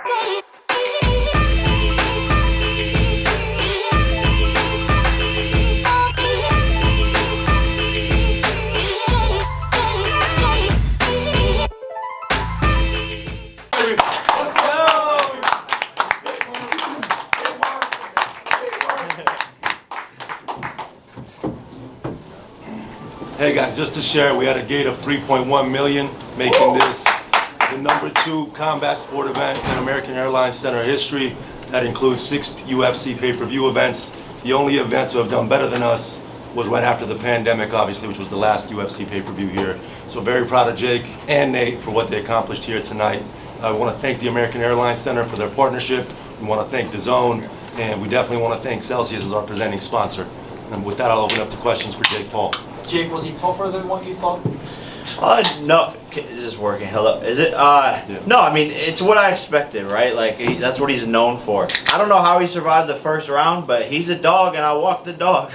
Hey guys, just to share, we had a gate of 3.1 million, making this the #2 combat sport event in American Airlines Center history. That includes 6 UFC pay-per-view events. The only event to have done better than us was right after the pandemic, obviously, which was the last UFC pay-per-view here. So very proud of Jake and Nate for what they accomplished here tonight. I want to thank the American Airlines Center for their partnership. We want to thank DAZN, and we definitely want to thank Celsius as our presenting sponsor. And with that, I'll open up to questions for Jake Paul. Jake, was he tougher than what you thought? No, is this working? Hello, is it? Yeah. No, I mean, it's what I expected, right? Like, that's what he's known for. I don't know how he survived the first round, but he's a dog, and I walked the dog.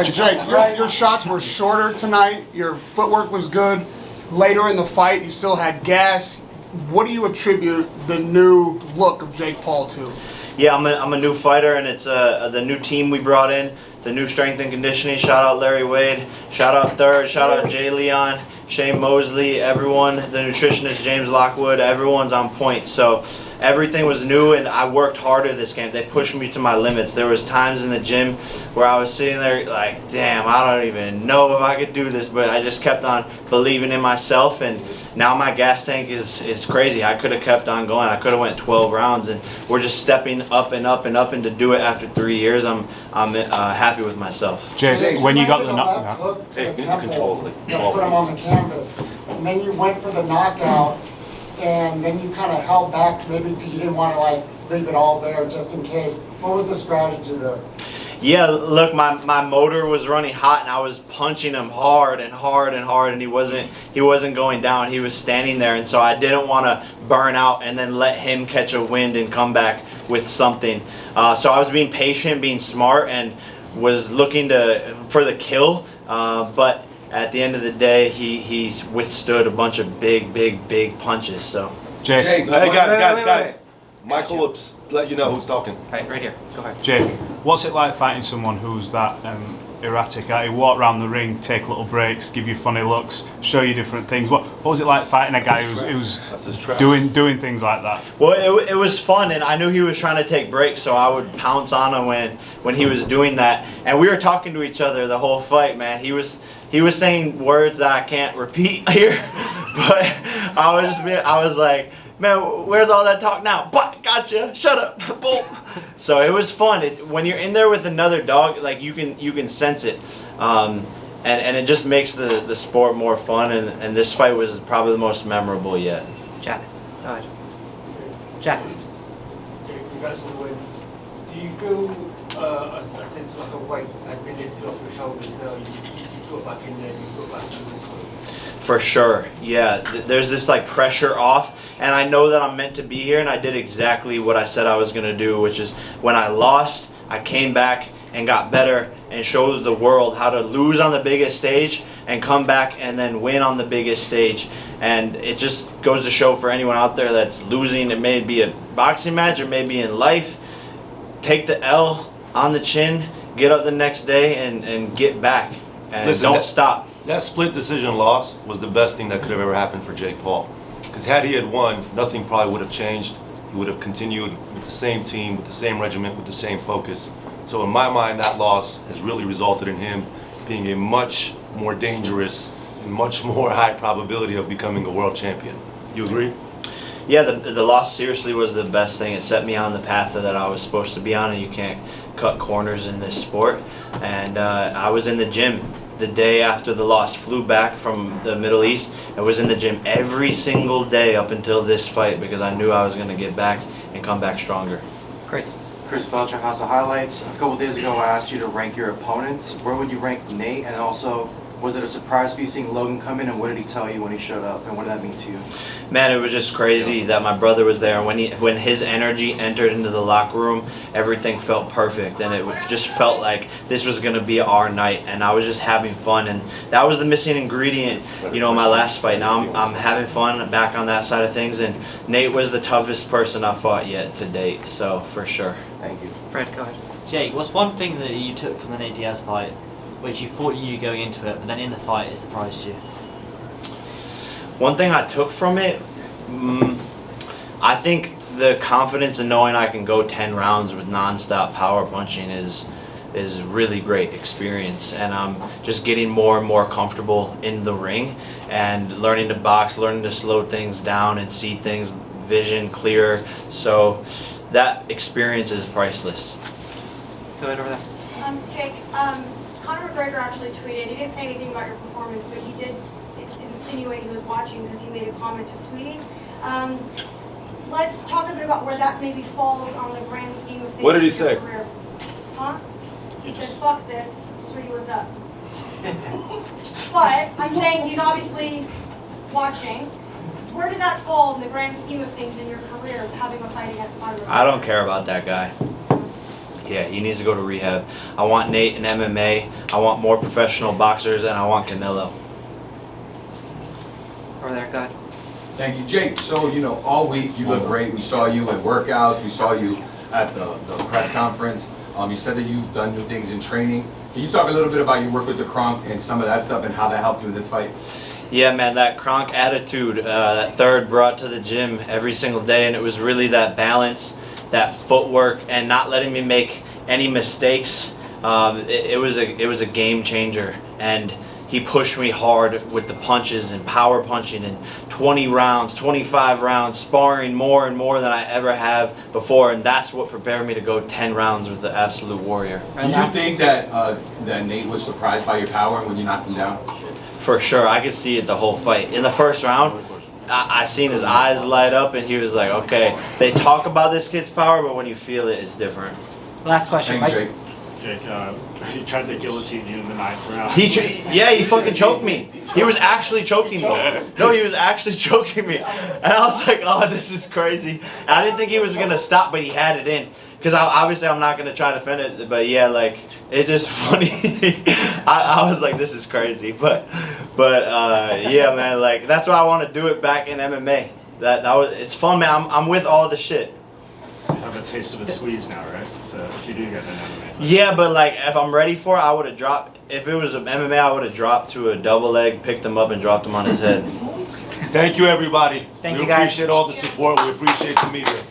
Jake, your shots were shorter tonight. Your footwork was good. Later in the fight, you still had gas. What do you attribute the new look of Jake Paul to? Yeah, I'm a new fighter, and it's the new team we brought in, the new strength and conditioning. Shout out Larry Wade, shout out Third, shout out Jay Leon, Shane Mosley, everyone, the nutritionist James Lockwood, everyone's on point. So everything was new, and I worked harder this camp. They pushed me to my limits. There was times in the gym where I was sitting there like, damn, I don't even know if I could do this, but I just kept on believing in myself, and now my gas tank is crazy. I could have kept on going. I could have went 12 rounds, and we're just stepping up and up and up, and to do it after 3 years, I'm happy with myself. Jake, when you got the knockout, Take into control. You put him on the canvas, and then you went for the knockout, and then you kind of held back maybe because you didn't want to like leave it all there just in case. What was the strategy there? Yeah, look, my motor was running hot, and I was punching him hard and hard and hard, and he wasn't going down. He was standing there, and so I didn't want to burn out and then let him catch a wind and come back with something. So I was being patient, being smart, and was looking for the kill, but at the end of the day, he withstood a bunch of big punches. So Jake, Hey guys. Michael will let you know who's talking. Right here. Go ahead. Jake, what's it like fighting someone who's that erratic? He walk around the ring, take little breaks, give you funny looks, show you different things. What was it like fighting a guy who's doing things like that? Well, it was fun, and I knew he was trying to take breaks, so I would pounce on him when he was doing that. And we were talking to each other the whole fight, man. He was saying words that I can't repeat here, but I was like, man, where's all that talk now? But gotcha, shut up, boom. So it was fun. When you're in there with another dog, like you can sense it, and it just makes the sport more fun. And this fight was probably the most memorable yet. Jack, go ahead. Jack. Jake, congrats on the win. Do you feel a sense like a weight has been lifted off your shoulders now? You got back in there, you got back in there. For sure, yeah. There's this like pressure off, and I know that I'm meant to be here, and I did exactly what I said I was gonna do, which is when I lost, I came back and got better and showed the world how to lose on the biggest stage and come back and then win on the biggest stage. And it just goes to show for anyone out there that's losing, it may be a boxing match or maybe in life, take the L on the chin, get up the next day and get back, and don't stop. That split decision loss was the best thing that could have ever happened for Jake Paul. Because had he had won, nothing probably would have changed. He would have continued with the same team, with the same regiment, with the same focus. So in my mind, that loss has really resulted in him being a much more dangerous and much more high probability of becoming a world champion. You agree? Yeah, the loss seriously was the best thing. It set me on the path that I was supposed to be on, and you can't cut corners in this sport. And I was in the gym the day after the loss, flew back from the Middle East and was in the gym every single day up until this fight because I knew I was going to get back and come back stronger. Chris Belcher, House of Highlights. A couple days ago I asked you to rank your opponents. Where would you rank Nate, and also Was it a surprise for you seeing Logan come in, and what did he tell you when he showed up, and what did that mean to you? Man, it was just crazy that my brother was there, and when his energy entered into the locker room, everything felt perfect, and it just felt like this was gonna be our night, and I was just having fun, and that was the missing ingredient, you know, in my last fight. Now I'm having fun back on that side of things, and Nate was the toughest person I've fought yet to date, so for sure. Thank you. Fred, go ahead. Jake, what's one thing that you took from the Nate Diaz fight, which you thought you knew going into it, but then in the fight it surprised you? One thing I took from it, I think the confidence in knowing I can go 10 rounds with non-stop power punching is really great experience, and I'm just getting more and more comfortable in the ring and learning to box, learning to slow things down and see things vision clearer. So that experience is priceless. Go ahead over there. Jake, Conor McGregor actually tweeted, he didn't say anything about your performance, but he did insinuate he was watching because he made a comment to Sweetie. Let's talk a bit about where that maybe falls on the grand scheme of things. What did he in your say? career. Huh? He said, fuck this, Sweetie, what's up? But I'm saying he's obviously watching. Where does that fall in the grand scheme of things in your career, having a fight against Conor McGregor? I don't care about that guy. Yeah, he needs to go to rehab. I want Nate in MMA. I want more professional boxers, and I want Canelo. Over there, go ahead. Thank you, Jake. So, you know, all week you look great. We saw you at workouts. We saw you at the press conference. You said that you've done new things in training. Can you talk a little bit about your work with the Kronk and some of that stuff and how that helped you in this fight? Yeah, man, that Kronk attitude, that third brought to the gym every single day, and it was really that balance, that footwork, and not letting me make any mistakes. It was a game changer, and he pushed me hard with the punches and power punching, and 20 rounds, 25 rounds, sparring more and more than I ever have before, and that's what prepared me to go 10 rounds with the Absolute Warrior. Do you think that that Nate was surprised by your power when you knocked him down? For sure, I could see it the whole fight. In the first round, I seen his eyes light up, and he was like, okay, they talk about this kid's power, but when you feel it, it's different. Last question, Thank Mike. you, Jake. Jake, he tried to guillotine you in the ninth round. He fucking choked me. He was actually choking me. No, he was actually choking me. And I was like, oh, this is crazy. And I didn't think he was going to stop, but he had it in. Because obviously I'm not going to try to defend it, but yeah, like, it's just funny. I was like, this is crazy. But yeah, man, like, that's why I want to do it back in MMA. It's fun, man. I'm with all the shit. You have a taste of a squeeze now, right? So if you do get an MMA. Yeah, but like if I'm ready for it, I would have dropped. If it was an MMA, I would have dropped to a double leg, picked him up, and dropped him on his head. Thank you, everybody. Thank we you, guys. appreciate all the support. We appreciate the media.